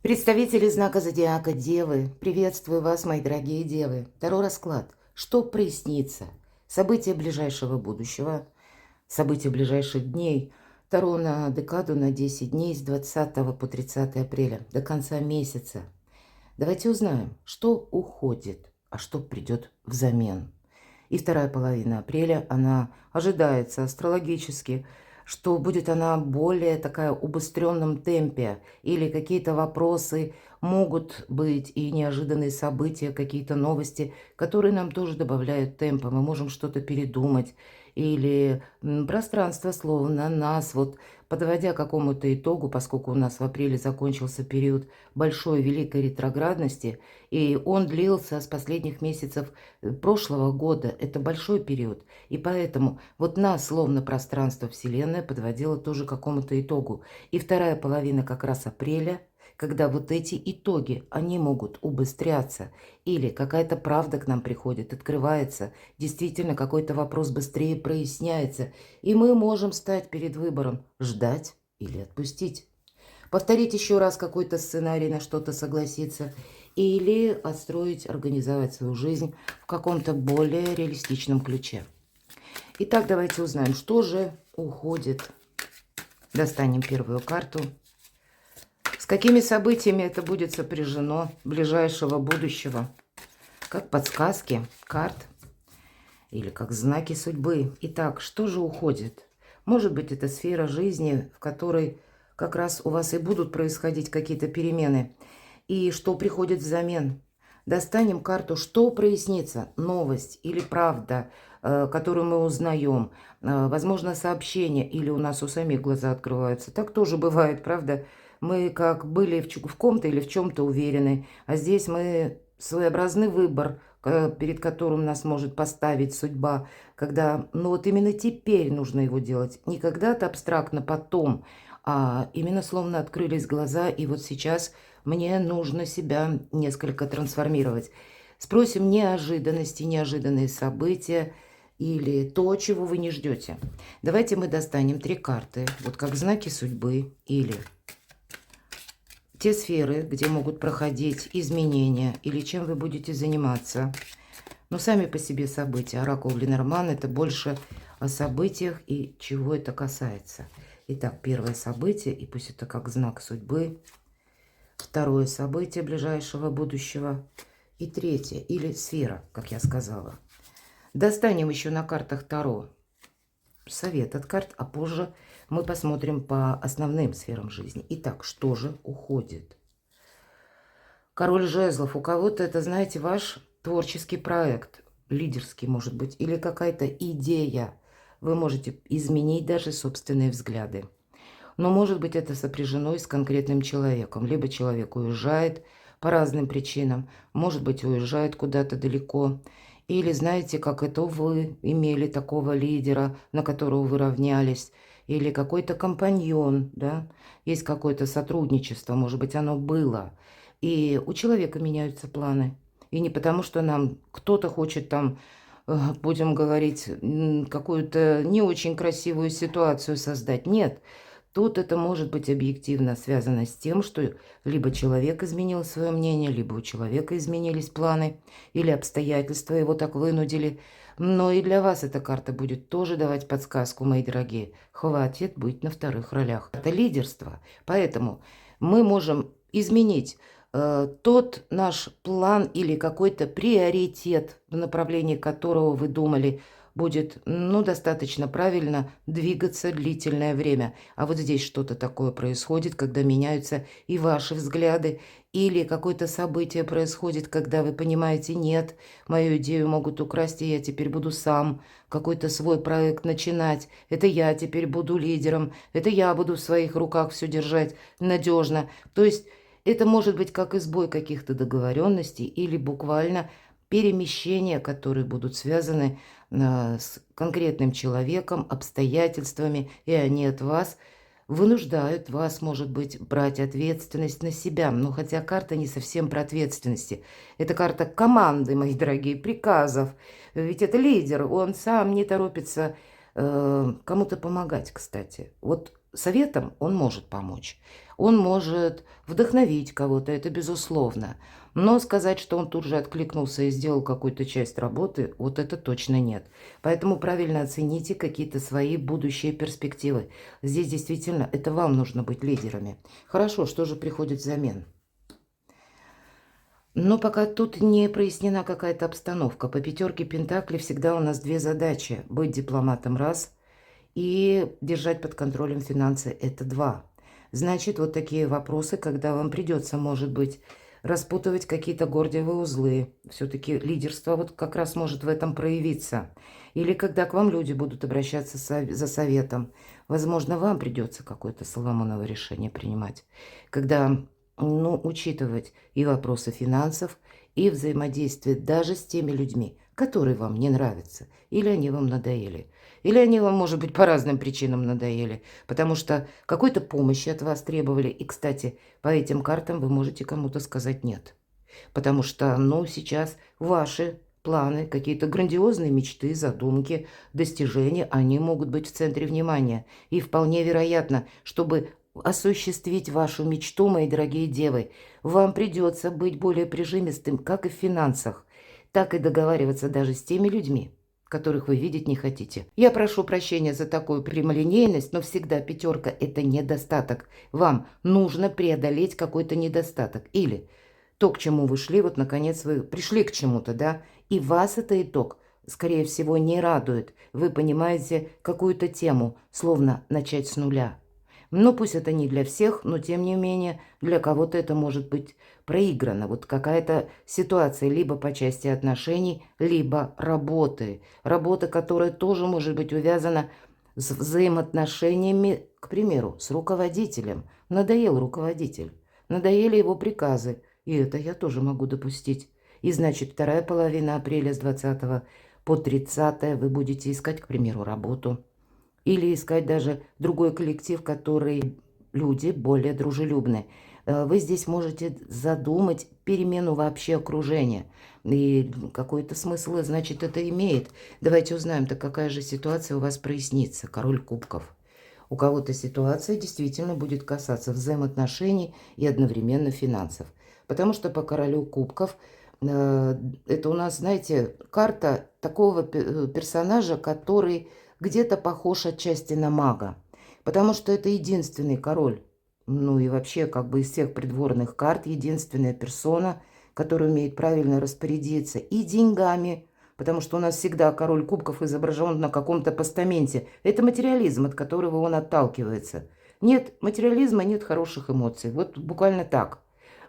Представители знака зодиака Девы, приветствую вас, мои дорогие Девы. Второй расклад. Что прояснится? События ближайшего будущего, события ближайших дней. Таро на декаду на 10 дней с 20 по 30 апреля, до конца месяца. Давайте узнаем, что уходит, а что придет взамен. И вторая половина апреля, она ожидается астрологически, что будет она более такая в убыстренном темпе, или какие-то вопросы могут быть, и неожиданные события, какие-то новости, которые нам тоже добавляют темпа. Мы можем что-то передумать, или пространство словно нас, вот подводя к какому-то итогу, поскольку у нас в апреле закончился период большой великой ретроградности, и он длился с последних месяцев прошлого года. Это большой период. И поэтому вот нас, словно пространство Вселенной, подводило тоже к какому-то итогу. И вторая половина как раз апреля, когда вот эти итоги, они могут убыстряться. Или какая-то правда к нам приходит, открывается. Действительно, какой-то вопрос быстрее проясняется. И мы можем стать перед выбором: ждать или отпустить. Повторить еще раз какой-то сценарий, на что-то согласиться, или отстроить, организовать свою жизнь в каком-то более реалистичном ключе. Итак, давайте узнаем, что же уходит. Достанем первую карту. С какими событиями это будет сопряжено ближайшего будущего? Как подсказки карт или как знаки судьбы. Итак, что же уходит? Может быть, это сфера жизни, в которой как раз у вас и будут происходить какие-то перемены. И что приходит взамен? Достанем карту, что прояснится, новость или правда, которую мы узнаем. Возможно, сообщение, или у нас у самих глаза открываются. Так тоже бывает, правда? Мы как были в ком-то или в чем-то уверены, а здесь мы своеобразный выбор, перед которым нас может поставить судьба, когда, ну вот именно теперь нужно его делать. Не когда-то абстрактно потом, а именно словно открылись глаза, и вот сейчас мне нужно себя несколько трансформировать. Спросим неожиданности, неожиданные события или то, чего вы не ждете. Давайте мы достанем 3 карты, вот как знаки судьбы или те сферы, где могут проходить изменения или чем вы будете заниматься. Но сами по себе события. Оракул Ленорман – это больше о событиях и чего это касается. Итак, первое событие, и пусть это как знак судьбы. Второе событие ближайшего будущего. И третье, или сфера, как я сказала. Достанем еще на картах Таро совет от карт, а позже мы посмотрим по основным сферам жизни. Итак, что же уходит? Король жезлов. У кого-то это, знаете, ваш творческий проект, лидерский, может быть, или какая-то идея. Вы можете изменить даже собственные взгляды. Но, может быть, это сопряжено и с конкретным человеком. Либо человек уезжает по разным причинам, может быть, уезжает куда-то далеко. Или, знаете, как это вы имели такого лидера, на которого вы равнялись. Или какой-то компаньон, да, есть какое-то сотрудничество, может быть, оно было. И у человека меняются планы. И не потому, что нам кто-то хочет там, будем говорить, какую-то не очень красивую ситуацию создать. Нет. Тут это может быть объективно связано с тем, что либо человек изменил свое мнение, либо у человека изменились планы, или обстоятельства его так вынудили. Но и для вас эта карта будет тоже давать подсказку, мои дорогие. Хватит быть на вторых ролях. Это лидерство. Поэтому мы можем изменить тот наш план или какой-то приоритет, в направлении которого вы думали, будет, ну, достаточно правильно двигаться длительное время. А вот здесь что-то такое происходит, когда меняются и ваши взгляды, или какое-то событие происходит, когда вы понимаете: нет, мою идею могут украсть, и я теперь буду сам какой-то свой проект начинать. Это я теперь буду лидером, это я буду в своих руках все держать надежно. То есть это может быть как избой каких-то договоренностей или буквально перемещения, которые будут связаны с конкретным человеком, обстоятельствами, и они от вас вынуждают вас, может быть, брать ответственность на себя. Но хотя карта не совсем про ответственности. Это карта команды, мои дорогие, приказов. Ведь это лидер, он сам не торопится кому-то помогать, кстати. Вот советом он может помочь. Он может вдохновить кого-то, это безусловно. Но сказать, что он тут же откликнулся и сделал какую-то часть работы, вот это точно нет. Поэтому правильно оцените какие-то свои будущие перспективы. Здесь действительно это вам нужно быть лидерами. Хорошо, что же приходит взамен? Но пока тут не прояснена какая-то обстановка. По пятерке Пентаклей всегда у нас две задачи. Быть дипломатом раз и держать под контролем финансы это два. Значит, вот такие вопросы, когда вам придется, может быть, распутывать какие-то гордиевые узлы. Все-таки лидерство вот как раз может в этом проявиться. Или когда к вам люди будут обращаться за советом. Возможно, вам придется какое-то соломоново решение принимать. Когда учитывать и вопросы финансов, и взаимодействие даже с теми людьми, которые вам не нравятся, или они вам надоели. Или они вам, может быть, по разным причинам надоели, потому что какой-то помощи от вас требовали. И, кстати, по этим картам вы можете кому-то сказать «нет». Потому что, сейчас ваши планы, какие-то грандиозные мечты, задумки, достижения, они могут быть в центре внимания. И вполне вероятно, чтобы осуществить вашу мечту, мои дорогие девы, вам придется быть более прижимистым, как и в финансах, так и договариваться даже с теми людьми, которых вы видеть не хотите. Я прошу прощения за такую прямолинейность, но всегда пятерка – это недостаток. Вам нужно преодолеть какой-то недостаток. Или то, к чему вы шли, вот наконец вы пришли к чему-то, да, и вас это итог, скорее всего, не радует. Вы понимаете какую-то тему, словно начать с нуля. Но пусть это не для всех, но тем не менее для кого-то это может быть проиграно. Вот какая-то ситуация либо по части отношений, либо работы. Работа, которая тоже может быть увязана с взаимоотношениями, к примеру, с руководителем. Надоел руководитель, надоели его приказы, и это я тоже могу допустить. И значит, вторая половина апреля с 20 по 30 вы будете искать, к примеру, работу. Или искать даже другой коллектив, который люди более дружелюбные. Вы здесь можете задумать перемену вообще окружения. И какой-то смысл, значит, это имеет. Давайте узнаем-то, какая же ситуация у вас прояснится. Король кубков. У кого-то ситуация действительно будет касаться взаимоотношений и одновременно финансов. Потому что по королю кубков это у нас, знаете, карта такого персонажа, который где-то похож отчасти на мага. Потому что это единственный король, и вообще как бы из всех придворных карт, единственная персона, которая умеет правильно распорядиться и деньгами, потому что у нас всегда король кубков изображен на каком-то постаменте. Это материализм, от которого он отталкивается. Нет материализма, нет хороших эмоций. Вот буквально так.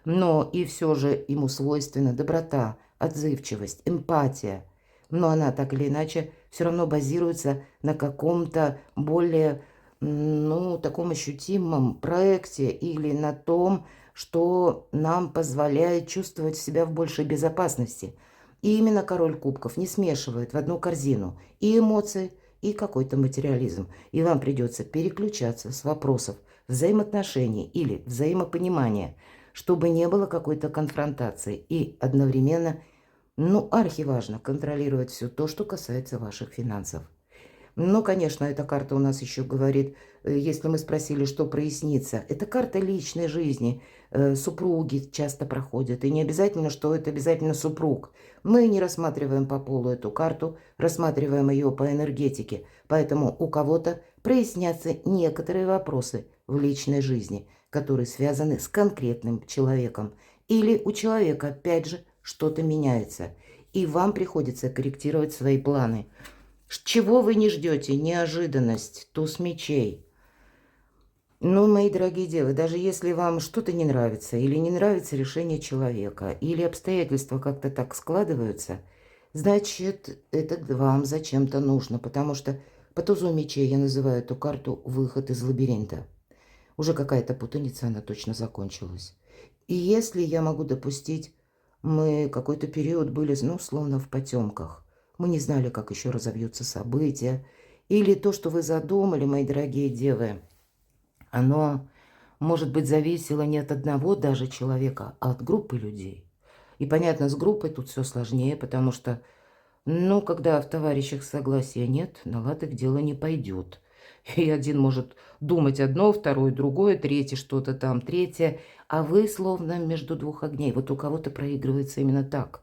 Но и все же ему свойственна доброта, отзывчивость, эмпатия. Но она так или иначе все равно базируется на каком-то более, таком ощутимом проекте или на том, что нам позволяет чувствовать себя в большей безопасности. И именно король кубков не смешивает в одну корзину и эмоции, и какой-то материализм. И вам придется переключаться с вопросов взаимоотношений или взаимопонимания, чтобы не было какой-то конфронтации и одновременно, архиважно контролировать все то, что касается ваших финансов. Конечно, эта карта у нас еще говорит, если мы спросили, что прояснится, это карта личной жизни. Супруги часто проходят, и не обязательно, что это обязательно супруг. Мы не рассматриваем по полу эту карту, рассматриваем ее по энергетике, поэтому у кого-то прояснятся некоторые вопросы в личной жизни, которые связаны с конкретным человеком. Или у человека, опять же, что-то меняется, и вам приходится корректировать свои планы. Чего вы не ждете? Неожиданность, туз мечей. Мои дорогие девы, даже если вам что-то не нравится, или не нравится решение человека, или обстоятельства как-то так складываются, значит, это вам зачем-то нужно, потому что по тузу мечей я называю эту карту «Выход из лабиринта». Уже какая-то путаница, она точно закончилась. И если я могу допустить, мы какой-то период были, словно в потемках. Мы не знали, как еще разовьются события. Или то, что вы задумали, мои дорогие девы, оно, может быть, зависело не от одного даже человека, а от группы людей. И, понятно, с группой тут все сложнее, потому что, когда в товарищах согласия нет, на лад их дело не пойдет. И один может думать одно, второй другое, третий что-то там, третье. А вы словно между двух огней. Вот у кого-то проигрывается именно так.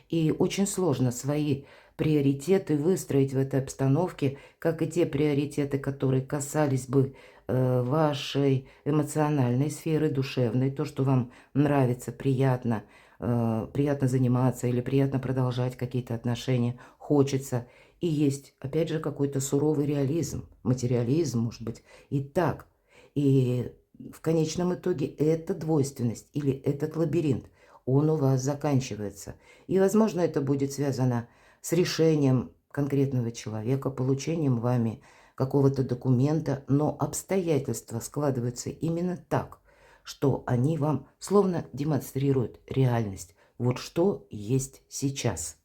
И очень сложно свои приоритеты выстроить в этой обстановке, как и те приоритеты, которые касались бы вашей эмоциональной сферы, душевной, то, что вам нравится, приятно, приятно заниматься или приятно продолжать какие-то отношения, хочется. И есть, опять же, какой-то суровый реализм, материализм, может быть, и так. И в конечном итоге эта двойственность или этот лабиринт, он у вас заканчивается. И, возможно, это будет связано с решением конкретного человека, получением вами какого-то документа, но обстоятельства складываются именно так, что они вам словно демонстрируют реальность. Вот что есть сейчас.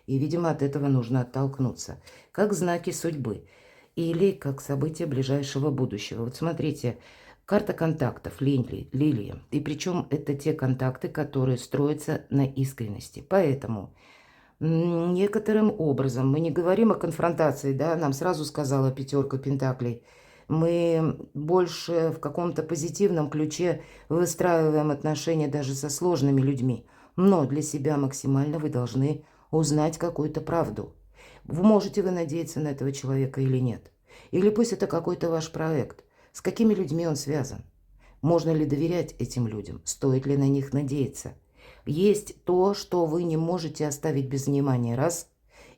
И, видимо, от этого нужно оттолкнуться. Как знаки судьбы или как события ближайшего будущего. Вот смотрите, карта контактов, лилия. И причем это те контакты, которые строятся на искренности. Поэтому некоторым образом, мы не говорим о конфронтации, да, нам сразу сказала пятерка пентаклей, мы больше в каком-то позитивном ключе выстраиваем отношения даже со сложными людьми. Но для себя максимально вы должны узнать какую-то правду. Можете вы надеяться на этого человека или нет? Или пусть это какой-то ваш проект. С какими людьми он связан? Можно ли доверять этим людям? Стоит ли на них надеяться? Есть то, что вы не можете оставить без внимания, раз.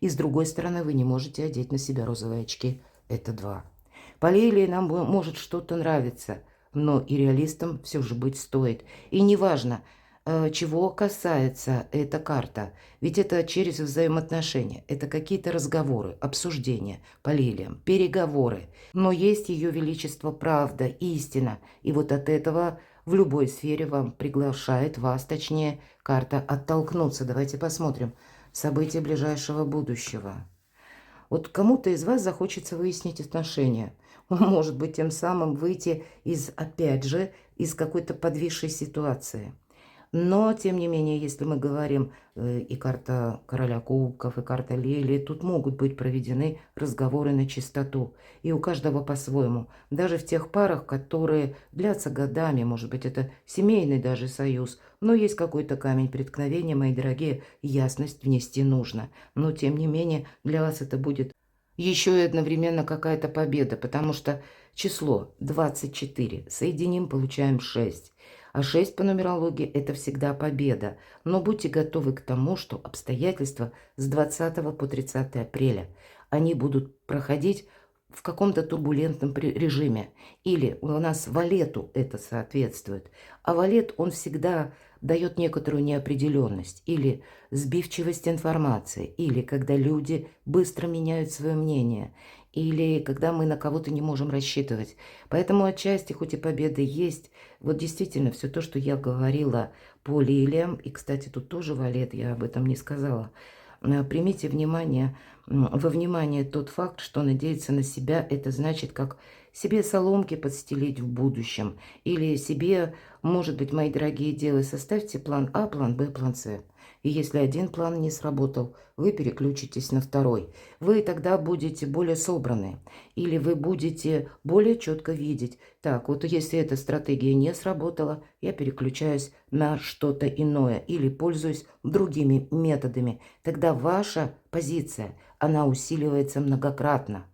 И с другой стороны, вы не можете одеть на себя розовые очки. Это два. По лилии нам может что-то нравиться, но и реалистом все же быть стоит. И неважно, чего касается эта карта, ведь это через взаимоотношения, это какие-то разговоры, обсуждения по лилиям, переговоры. Но есть ее величество правда, истина, и вот от этого в любой сфере вам приглашает вас, точнее, карта оттолкнуться. Давайте посмотрим события ближайшего будущего. Вот кому-то из вас захочется выяснить отношения. Может быть, тем самым выйти из, опять же, из какой-то подвисшей ситуации. Но, тем не менее, если мы говорим и карта короля кубков, и карта лилии, тут могут быть проведены разговоры на чистоту. И у каждого по-своему. Даже в тех парах, которые длятся годами, может быть, это семейный даже союз. Но есть какой-то камень преткновения, мои дорогие, ясность внести нужно. Но, тем не менее, для вас это будет еще и одновременно какая-то победа, потому что число 24 соединим, получаем 6. А 6 по нумерологии – это всегда победа. Но будьте готовы к тому, что обстоятельства с 20 по 30 апреля, они будут проходить в каком-то турбулентном режиме. Или у нас валету это соответствует. А валет, он всегда дает некоторую неопределенность или сбивчивость информации, или когда люди быстро меняют свое мнение, или когда мы на кого-то не можем рассчитывать. Поэтому отчасти, хоть и победа есть, вот действительно все то, что я говорила по лилиям, и, кстати, тут тоже валет, я об этом не сказала, примите во внимание тот факт, что надеяться на себя – это значит, как себе соломки подстелить в будущем. Или себе, может быть, мои дорогие девы, составьте план А, план Б, план С. И если один план не сработал, вы переключитесь на второй. Вы тогда будете более собраны. Или вы будете более четко видеть. Так, вот если эта стратегия не сработала, я переключаюсь на что-то иное. Или пользуюсь другими методами. Тогда ваша позиция, она усиливается многократно.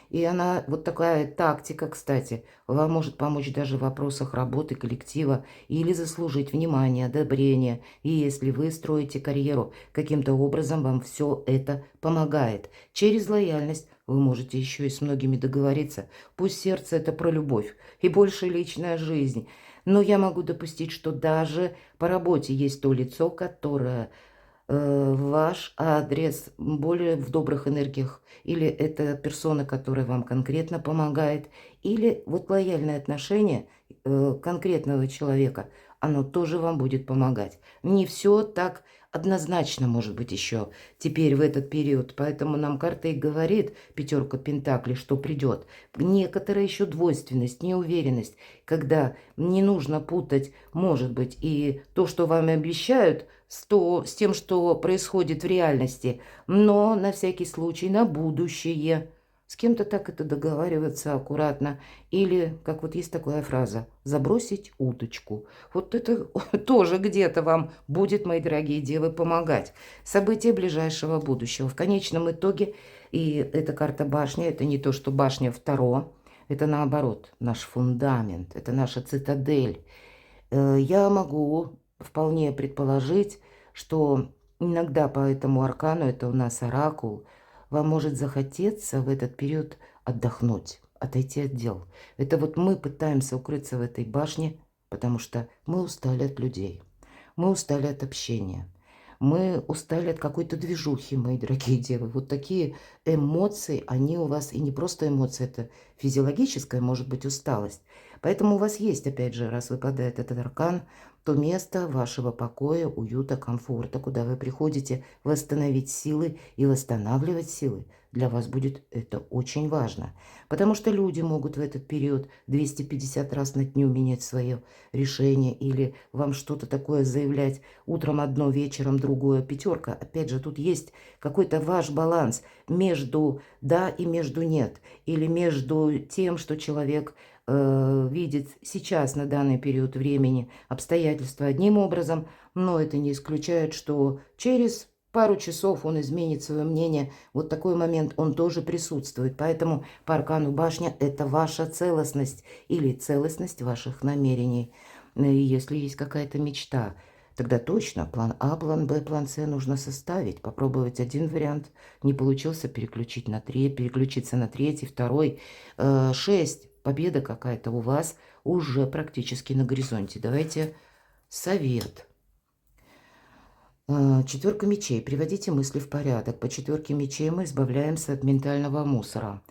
И она, вот такая тактика, кстати, вам может помочь даже в вопросах работы коллектива или заслужить внимание, одобрение. И если вы строите карьеру, каким-то образом вам все это помогает. Через лояльность вы можете еще и с многими договориться. Пусть сердце это про любовь и больше личная жизнь. Но я могу допустить, что даже по работе есть то лицо, которое ваш адрес более в добрых энергиях, или это персона, которая вам конкретно помогает, или вот лояльное отношение конкретного человека, оно тоже вам будет помогать. Не все так однозначно может быть еще теперь в этот период, поэтому нам карта и говорит, пятерка пентаклей, что придет. Некоторая еще двойственность, неуверенность, когда не нужно путать, может быть, и то, что вам обещают, с тем, что происходит в реальности, но на всякий случай, на будущее с кем-то так это договариваться аккуратно. Или, как вот есть такая фраза, забросить уточку. Вот это тоже где-то вам будет, мои дорогие девы, помогать. События ближайшего будущего. В конечном итоге, и эта карта башни, это не то, что башня в Таро, это наоборот, наш фундамент, это наша цитадель. Я могу вполне предположить, что иногда по этому аркану, это у нас оракул, вам может захотеться в этот период отдохнуть, отойти от дел. Это вот мы пытаемся укрыться в этой башне, потому что мы устали от людей, мы устали от общения, мы устали от какой-то движухи, мои дорогие девы. Вот такие эмоции, они у вас, и не просто эмоции, это физиологическая, может быть, усталость. Поэтому у вас есть, опять же, раз выпадает этот аркан, то место вашего покоя, уюта, комфорта, куда вы приходите восстановить силы и восстанавливать силы. Для вас будет это очень важно. Потому что люди могут в этот период 250 раз на дню менять свое решение или вам что-то такое заявлять. Утром одно, вечером другое. Пятерка. Опять же, тут есть какой-то ваш баланс между да и между нет. Или между тем, что человек видит сейчас на данный период времени обстоятельства одним образом, но это не исключает, что через пару часов он изменит свое мнение. Вот такой момент, он тоже присутствует. Поэтому по аркану башня – это ваша целостность или целостность ваших намерений. И если есть какая-то мечта, тогда точно план А, план Б, план С нужно составить. Попробовать один вариант, не получился, переключиться на третий, второй. 6. Победа какая-то у вас уже практически на горизонте. Давайте совет. Четверка мечей. Приводите мысли в порядок. По четверке мечей мы избавляемся от ментального мусора.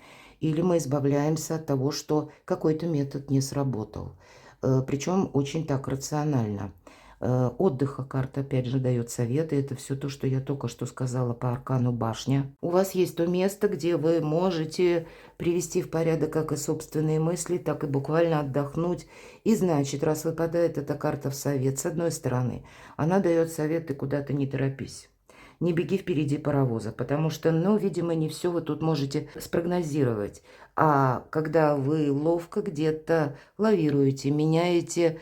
Или мы избавляемся от того, что какой-то метод не сработал. Причем очень так рационально. Отдыха карта опять же дает советы. Это все то, что я только что сказала по аркану башня. У вас есть то место, где вы можете привести в порядок как и собственные мысли, так и буквально отдохнуть. И значит, раз выпадает эта карта в совет, с одной стороны, она дает совет: ты куда-то не торопись. Не беги впереди паровоза, потому что, ну, видимо, не все вы тут можете спрогнозировать. А когда вы ловко где-то лавируете, меняете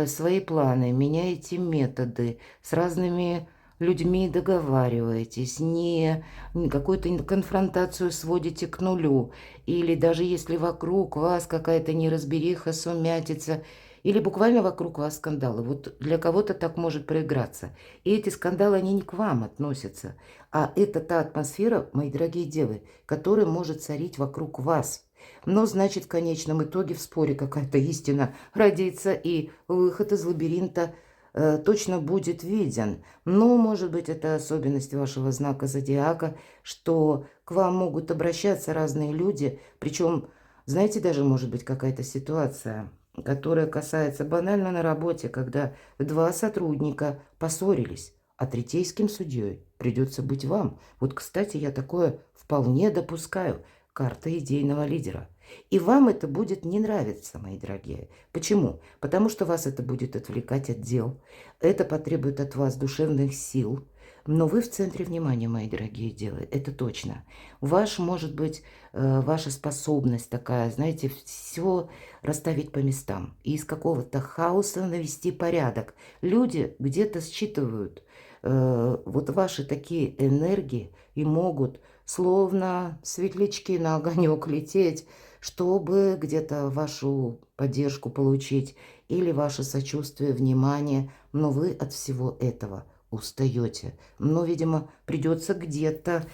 свои планы, меняете методы, с разными людьми договариваетесь, не какую-то конфронтацию сводите к нулю, или даже если вокруг вас какая-то неразбериха, сумятица, или буквально вокруг вас скандалы. Вот для кого-то так может проиграться. И эти скандалы, они не к вам относятся, а это та атмосфера, мои дорогие девы, которая может царить вокруг вас. Но, значит, в конечном итоге в споре какая-то истина родится, и выход из лабиринта точно будет виден. Но, может быть, это особенность вашего знака зодиака, что к вам могут обращаться разные люди. Причем, знаете, даже может быть какая-то ситуация, которая касается банально на работе, когда два сотрудника поссорились, а третейским судьей придется быть вам. Вот, кстати, я такое вполне допускаю. Карта идейного лидера. И вам это будет не нравиться, мои дорогие. Почему? Потому что вас это будет отвлекать от дел. Это потребует от вас душевных сил. Но вы в центре внимания, мои дорогие девы, это точно. Может быть, ваша способность такая, знаете, все расставить по местам. И из какого-то хаоса навести порядок. Люди где-то считывают вот ваши такие энергии и могут словно светлячки на огонек лететь, чтобы где-то вашу поддержку получить или ваше сочувствие, внимание. Но вы от всего этого устаете. Но, видимо, придется где-то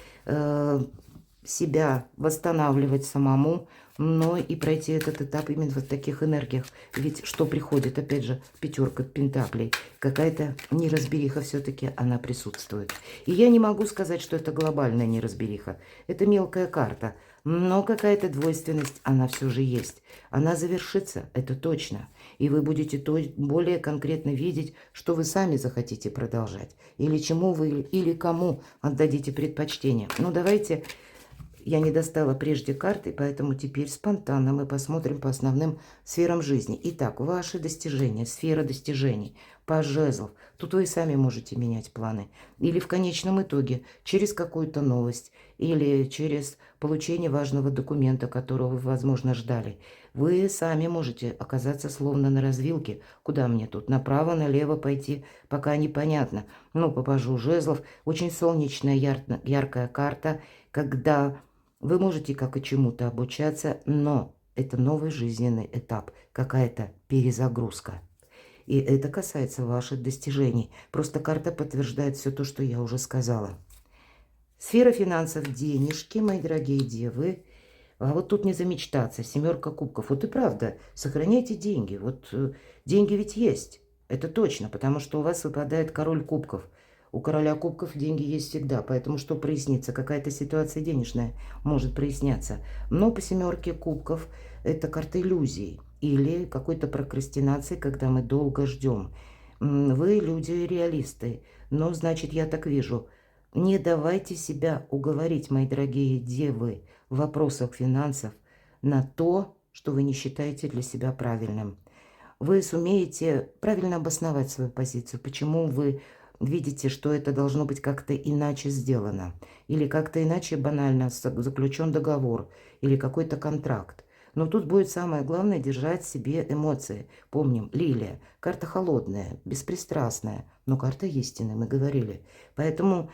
себя восстанавливать самому, но и пройти этот этап именно в таких энергиях. Ведь что приходит, опять же, пятерка пентаклей, какая-то неразбериха все-таки она присутствует. И я не могу сказать, что это глобальная неразбериха. Это мелкая карта, но какая-то двойственность она все же есть. Она завершится, это точно. И вы будете более конкретно видеть, что вы сами захотите продолжать. Или чему вы, или кому отдадите предпочтение. Ну, давайте... Я не достала прежде карты, поэтому теперь спонтанно мы посмотрим по основным сферам жизни. Итак, ваши достижения, сфера достижений. Паж жезлов. Тут вы и сами можете менять планы. Или в конечном итоге через какую-то новость, или через получение важного документа, которого вы, возможно, ждали. Вы сами можете оказаться словно на развилке. Куда мне тут? Направо, налево пойти? Пока непонятно. Но по пажу жезлов очень солнечная, яркая карта, когда вы можете как и чему-то обучаться, но это новый жизненный этап, какая-то перезагрузка. И это касается ваших достижений. Просто карта подтверждает все то, что я уже сказала. Сфера финансов, денежки, мои дорогие девы. А вот тут не замечтаться. Семерка кубков. Вот и правда, сохраняйте деньги. Вот деньги ведь есть. Это точно, потому что у вас выпадает король кубков. У короля кубков деньги есть всегда, поэтому что прояснится? Какая-то ситуация денежная может проясняться. Но по семерке кубков это карта иллюзий или какой-то прокрастинации, когда мы долго ждем. Вы люди реалисты, но значит, я так вижу. Не давайте себя уговорить, мои дорогие девы, в вопросах финансов на то, что вы не считаете для себя правильным. Вы сумеете правильно обосновать свою позицию, почему вы видите, что это должно быть как-то иначе сделано, или как-то иначе банально заключен договор, или какой-то контракт. Но тут будет самое главное держать в себе эмоции. Помним, лилия, карта холодная, беспристрастная, но карта истины, мы говорили. Поэтому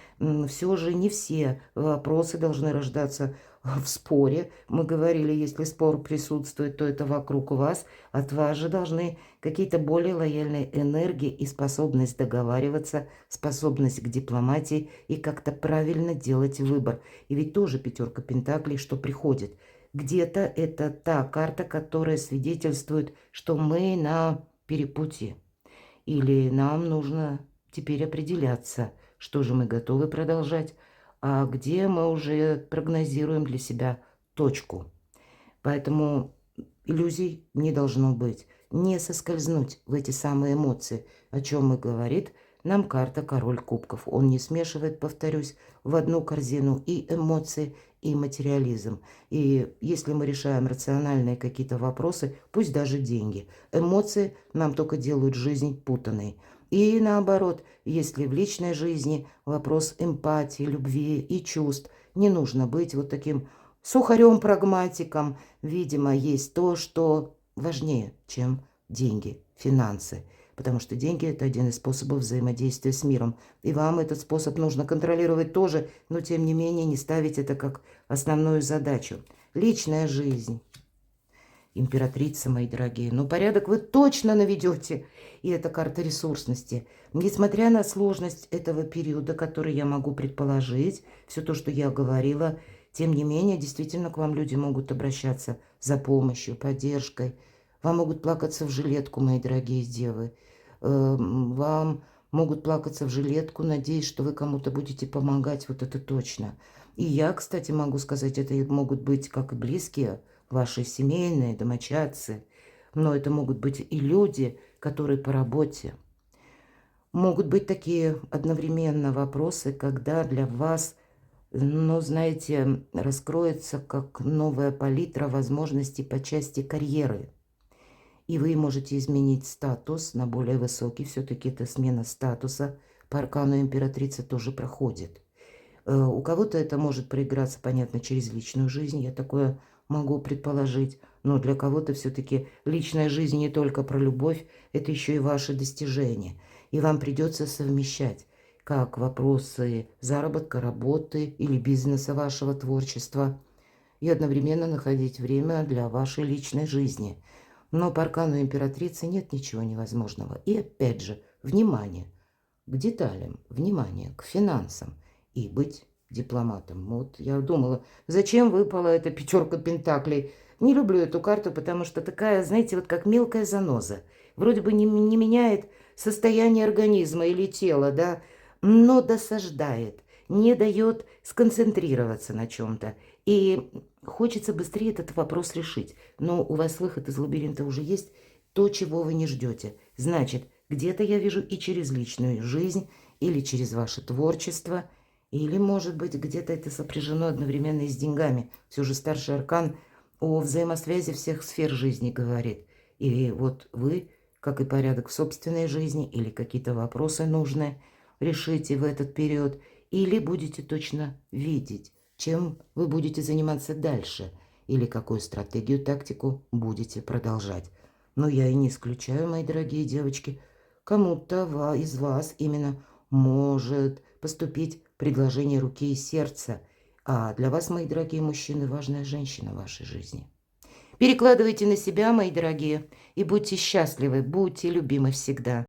все же не все вопросы должны рождаться в споре. Мы говорили, если спор присутствует, то это вокруг вас. От вас же должны какие-то более лояльные энергии и способность договариваться, способность к дипломатии и как-то правильно делать выбор. И ведь тоже пятерка пентаклей, что приходит. Где-то это та карта, которая свидетельствует, что мы на перепутье. Или нам нужно теперь определяться, что же мы готовы продолжать, а где мы уже прогнозируем для себя точку. Поэтому иллюзий не должно быть. Не соскользнуть в эти самые эмоции, о чем и говорит нам карта король кубков. Он не смешивает, повторюсь, в одну корзину и эмоции, и материализм. И если мы решаем рациональные какие-то вопросы, пусть даже деньги, эмоции нам только делают жизнь путанной. И наоборот, если в личной жизни вопрос эмпатии, любви и чувств, не нужно быть вот таким сухарем-прагматиком. Видимо, есть то, что важнее, чем деньги, финансы. Потому что деньги – это один из способов взаимодействия с миром. И вам этот способ нужно контролировать тоже, но тем не менее не ставить это как основную задачу. Личная жизнь. Императрица, мои дорогие. Но порядок вы точно наведете. И это карта ресурсности. Несмотря на сложность этого периода, который я могу предположить, все то, что я говорила, тем не менее, действительно к вам люди могут обращаться за помощью, поддержкой. Вам могут плакаться в жилетку, мои дорогие девы. Вам могут плакаться в жилетку, надеясь, что вы кому-то будете помогать. Вот это точно. И я, кстати, могу сказать, это могут быть как и близкие, ваши семейные, домочадцы. Но это могут быть и люди, которые по работе. Могут быть такие одновременно вопросы, когда для вас, ну, знаете, раскроется как новая палитра возможностей по части карьеры. И вы можете изменить статус на более высокий. Все-таки это смена статуса. По аркану императрицы тоже проходит. У кого-то это может проиграться, понятно, через личную жизнь. Я такое могу предположить. Но для кого-то все-таки личная жизнь не только про любовь. Это еще и ваши достижения. И вам придется совмещать как вопросы заработка, работы или бизнеса вашего творчества. И одновременно находить время для вашей личной жизни. Но по аркану императрицы нет ничего невозможного. И опять же, внимание к деталям, внимание к финансам и быть дипломатом. Вот я думала, зачем выпала эта пятерка пентаклей. Не люблю эту карту, потому что такая, знаете, вот как мелкая заноза. Вроде бы не меняет состояние организма или тела, да, но досаждает, не дает сконцентрироваться на чем-то. И хочется быстрее этот вопрос решить. Но у вас выход из лабиринта уже есть, то, чего вы не ждете. Значит, где-то я вижу и через личную жизнь, или через ваше творчество, или, может быть, где-то это сопряжено одновременно и с деньгами. Все же старший аркан о взаимосвязи всех сфер жизни говорит. И вот вы как и порядок в собственной жизни, или какие-то вопросы нужно решить и в этот период, или будете точно видеть, чем вы будете заниматься дальше, или какую стратегию, тактику будете продолжать. Но я и не исключаю, мои дорогие девочки, кому-то из вас именно может поступить предложение руки и сердца. А для вас, мои дорогие мужчины, важная женщина в вашей жизни. Перекладывайте на себя, мои дорогие, и будьте счастливы, будьте любимы всегда.